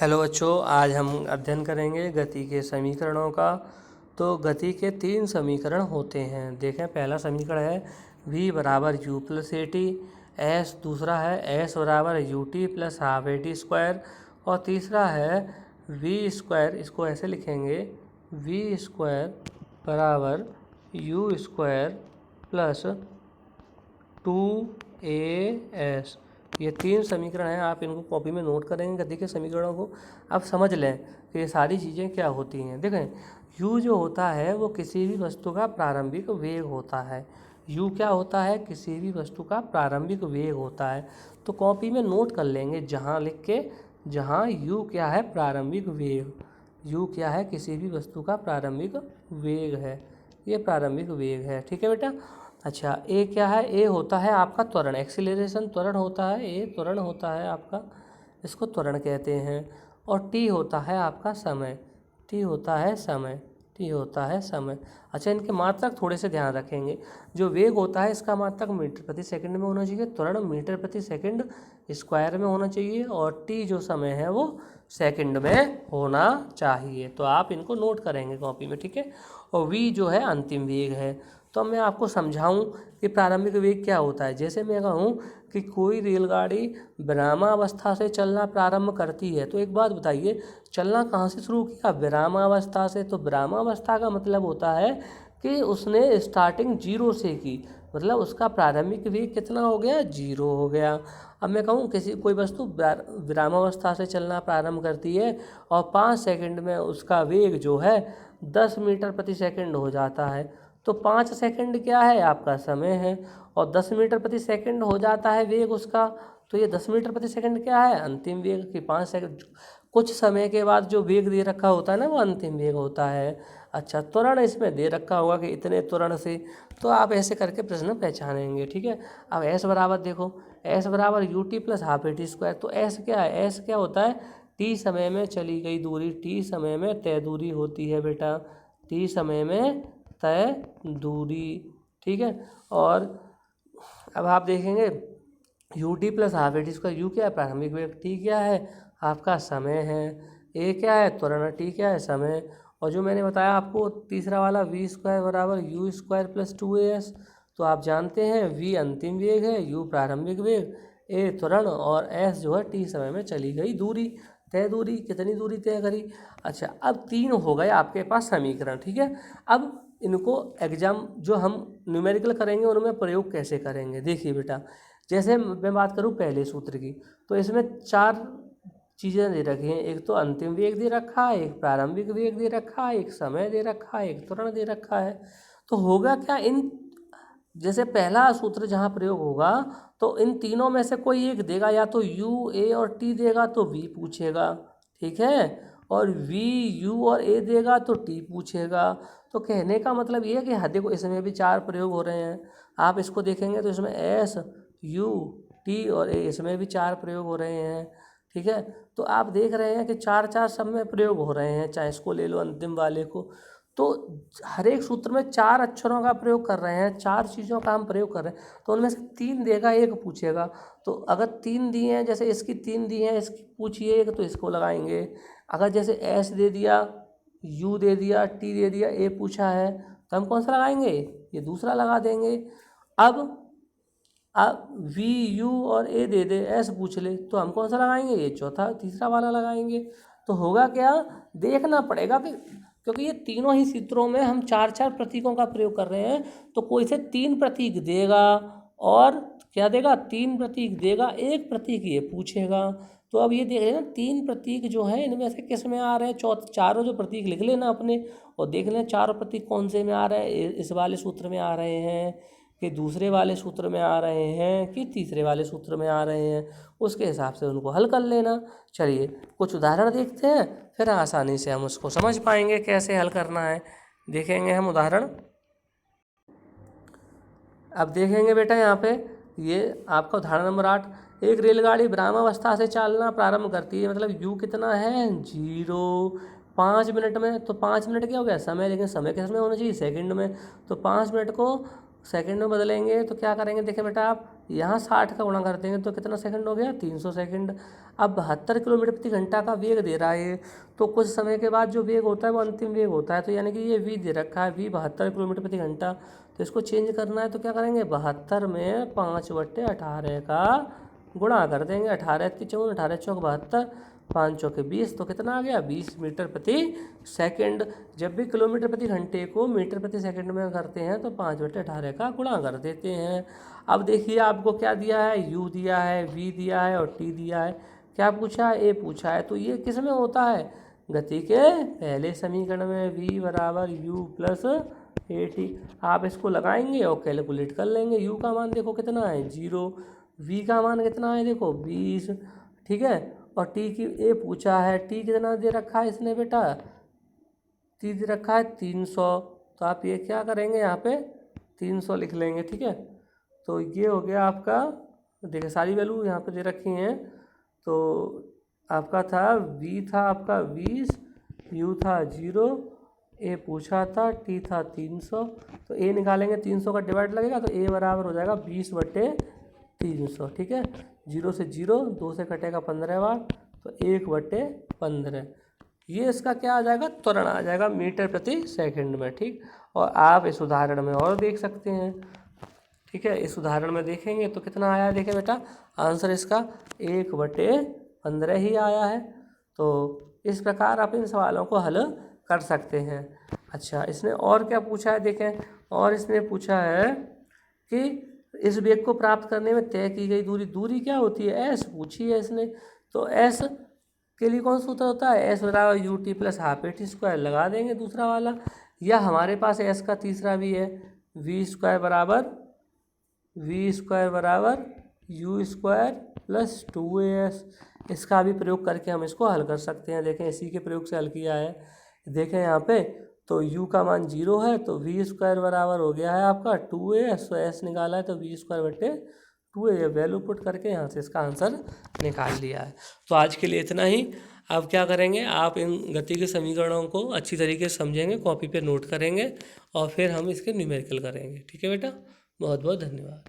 Hello बच्चों, आज हम अध्ययन करेंगे गति के समीकरणों का। तो गति के 3 समीकरण होते हैं। देखें, पहला समीकरण है v बराबर u plus A T, S दूसरा है s बराबर U T plus half A T square, और तीसरा है v स्क्वायर, इसको ऐसे लिखेंगे v स्क्वायर बराबर u स्क्वायर प्लस 2as। ये 3 समीकरण हैं, आप इनको कॉपी में नोट करेंगे गति के समीकरणों को। अब समझ लें कि ये सारी चीज़ें क्या होती हैं। देखें, u जो होता है वो किसी भी वस्तु का प्रारंभिक वेग होता है। u क्या होता है? किसी भी वस्तु का प्रारंभिक वेग होता है। तो कॉपी में नोट कर लेंगे जहाँ लिख के, जहाँ u क्या है? प्रारंभिक वेग। u क्या है? किसी भी वस्तु का प्रारंभिक वेग है। ये प्रारंभिक वेग है, ठीक है बेटा। अच्छा, ए क्या है? ए होता है आपका त्वरण, एक्सीलरेशन त्वरण होता है। ए त्वरण होता है आपका, इसको त्वरण कहते हैं। और टी होता है आपका समय, टी होता है समय, टी होता है समय। अच्छा, इनके मात्रक थोड़े से ध्यान रखेंगे। जो वेग होता है इसका मात्रक मीटर प्रति सेकंड में होना चाहिए, त्वरण मीटर प्रति सेकंड स्क्वायर में होना चाहिए, और टी जो समय है वो सेकंड में होना चाहिए। तो आप इनको नोट करेंगे कॉपी में, ठीक है। और वी जो है अंतिम वेग है। तो मैं आपको समझाऊं कि प्रारंभिक वेग क्या होता है। जैसे मैं कहूँ कि कोई रेलगाड़ी विरामावस्था से चलना प्रारंभ करती है, तो एक बात बताइए, चलना कहाँ से शुरू किया? विरामावस्था से। तो विरामावस्था का मतलब होता है कि उसने स्टार्टिंग 0 से की, मतलब उसका प्रारंभिक वेग कितना हो गया? 0 हो गया। अब मैं कहूँ किसी कोई वस्तु विरामावस्था से चलना प्रारंभ करती है और 5 सेकंड में उसका वेग जो है 10 मीटर प्रति सेकंड हो जाता है, तो 5 सेकंड क्या है? आपका समय है। और 10 मीटर प्रति सेकंड हो जाता है वेग उसका, तो ये 10 मीटर प्रति सेकंड क्या है? अंतिम वेग। कि 5 सेकंड कुछ समय के बाद जो वेग दे रखा होता है ना, वो अंतिम वेग होता है। अच्छा, त्वरण इसमें दे रखा होगा कि इतने त्वरण से, तो आप ऐसे करके प्रश्न पहचानेंगे, ठीक है। अब एस बराबर देखो, एस बराबर U T plus half A T square. तो एस क्या है? एस क्या होता है? टी समय में चली गई दूरी, टी समय में तय दूरी होती है बेटा, टी समय में तय दूरी, ठीक है। और अब आप देखेंगे U T plus half A T square. You क्या है? प्रारंभिक वेग। टी क्या है? आपका समय है। ए क्या है? त्वरण। टी क्या है? समय। और जो मैंने बताया आपको तीसरा वाला वी स्क्वायर बराबर यू स्क्वायर प्लस 2as। तो आप जानते हैं वी अंतिम वेग है, यू प्रारंभिक वेग, ए त्वरण, और एस जो है टी समय में चली गई दूरी, तय दूरी। कितनी दूरी तय करी? अच्छा, अब 3 हो गए आपके पास समीकरण, ठीक है। अब इनको एग्जाम जो हम न्यूमेरिकल करेंगे उनमें प्रयोग कैसे करेंगे, देखिए बेटा। जैसे मैं बात करूं पहले सूत्र की, तो इसमें 4 चीज़ें दे रखी हैं। एक तो अंतिम वेग दे रखा है, एक प्रारंभिक वेग दे रखा है, एक समय दे रखा है, एक त्वरण दे रखा है। तो होगा क्या, इन जैसे पहला सूत्र जहाँ प्रयोग होगा तो इन तीनों में से कोई एक देगा, या तो यू, ए और टी देगा तो वी पूछेगा, ठीक है। और वी, यू और ए देगा तो टी पूछेगा। तो कहने का मतलब ये है कि देखो इसमें भी 4 प्रयोग हो रहे हैं। आप इसको देखेंगे तो इसमें एस, यू, टी और ए, इसमें भी 4 प्रयोग हो रहे हैं, ठीक है। तो आप देख रहे हैं कि 4 सब में प्रयोग हो रहे हैं, चाहे इसको ले लो अंतिम वाले को। तो हर एक सूत्र में 4 अक्षरों का प्रयोग कर रहे हैं, 4 चीज़ों का हम प्रयोग कर रहे हैं, तो उनमें से 3 देगा, एक पूछेगा। तो अगर 3 दिए हैं, जैसे इसकी 3 दी हैं, इसकी पूछिए एक, तो इसको लगाएंगे। अगर जैसे एस दे दिया, यू दे दिया, टी दे दिया, ए पूछा है, तो हम कौन सा लगाएंगे? ये दूसरा लगा देंगे। अब वी, यू और ए दे दे, एस पूछ ले, तो हम कौन सा लगाएंगे? ये चौथा तीसरा वाला लगाएंगे। तो होगा क्या, देखना पड़ेगा कि, क्योंकि ये तीनों ही सूत्रों में हम 4 प्रतीकों का प्रयोग कर रहे हैं, तो कोई से 3 प्रतीक देगा, और क्या देगा? 3 प्रतीक देगा, एक प्रतीक ये पूछेगा। तो अब ये देख लेना 3 प्रतीक जो हैं इनमें से किस में आ रहे हैं। चारों जो प्रतीक लिख लेना अपने, और देख लें चारों प्रतीक कौन से में आ रहे हैं। इस वाले सूत्र में आ रहे हैं, कि दूसरे वाले सूत्र में आ रहे हैं, कि तीसरे वाले सूत्र में आ रहे हैं, उसके हिसाब से उनको हल कर लेना। चलिए कुछ उदाहरण देखते हैं, फिर आसानी से हम उसको समझ पाएंगे कैसे हल करना है। देखेंगे हम उदाहरण। अब देखेंगे बेटा यहाँ पे, ये आपका उदाहरण नंबर 8। एक रेलगाड़ी विरामावस्था से चलना प्रारंभ करती है, मतलब यू कितना है? 0, 5 मिनट में। तो 5 मिनट क्या हो गया? समय, लेकिन समय किस में होना चाहिए? सेकंड में। तो 5 मिनट को सेकंड में बदलेंगे तो क्या करेंगे? देखें बेटा आप, यहाँ 60 का गुणा कर देंगे तो कितना सेकंड हो गया, 300 सेकंड। अब 72 किलोमीटर प्रति घंटा का वेग दे रहा है, तो कुछ समय के बाद जो वेग होता है वो अंतिम वेग होता है। तो यानी कि ये v दे रखा है, v 72 किलोमीटर प्रति घंटा। तो इसको चेंज करना है तो क्या करेंगे, 72 में 5/18 का गुणा कर देंगे। 18 की 54, 18 चौक 72, 5 चौके 20, तो कितना आ गया, 20 मीटर प्रति सेकंड। जब भी किलोमीटर प्रति घंटे को मीटर प्रति सेकंड में करते हैं तो 5/18 का गुणा कर देते हैं। अब देखिए आपको क्या दिया है, u दिया है, v दिया है और t दिया है। क्या पूछा है, a पूछा है। तो ये किस में होता है, गति के पहले समीकरण में, v बराबर u प्लस at। आप इसको लगाएंगे और कैलकुलेट कर लेंगे। u का मान देखो कितना है, 0। v का मान कितना है, देखो 20, ठीक है। और t की a पूछा है, t कितना दे रखा है इसने बेटा, t दे रखा है 300। तो आप ये क्या करेंगे, यहाँ पे 300 लिख लेंगे, ठीक है। तो ये हो गया आपका, देखिए सारी वैल्यू यहाँ पे दे रखी हैं। तो आपका था v था आपका 20, u था 0, a पूछा था, t था 300। तो a निकालेंगे, 300 का डिवाइड लगेगा तो a बराबर हो जाएगा 20/300, ठीक है। 0 से 0, 2 से कटेगा 15 बार, तो 1/15। ये इसका क्या आ जाएगा, त्वरण आ जाएगा मीटर प्रति सेकंड में, ठीक। और आप इस उदाहरण में और देख सकते हैं, ठीक है। इस उदाहरण में देखेंगे तो कितना आया है, देखें बेटा, आंसर इसका 1/15 ही आया है। तो इस प्रकार आप इन सवालों को हल कर सकते हैं। अच्छा, इसने और क्या पूछा है, देखें। और इसने पूछा है कि इस वेग को प्राप्त करने में तय की गई दूरी क्या होती है, s पूछी है इसने। तो s के लिए कौन सा सूत्र होता है, s बराबर ut plus half at square लगा देंगे दूसरा वाला। या हमारे पास s का तीसरा भी है, v स्क्वायर बराबर u स्क्वायर प्लस 2as। इसका भी प्रयोग करके हम इसको हल कर सकते हैं। देखें, इसी के प्रयोग से हल किया है। देखें यहाँ पे, तो u का मान 0 है, तो v स्क्वायर बराबर हो गया है आपका 2as। तो s निकाला है तो v square 2a value put करके यहाँ से इसका आंसर निकाल लिया है। तो आज के लिए इतना ही। अब क्या करेंगे, आप इन गति के समीकरणों को अच्छी तरीके से समझेंगे, कॉपी पे नोट करेंगे और फिर हम इसके न्यूमेरिकल करेंगे, ठीक है बेटा। बहुत बहुत धन्यवाद।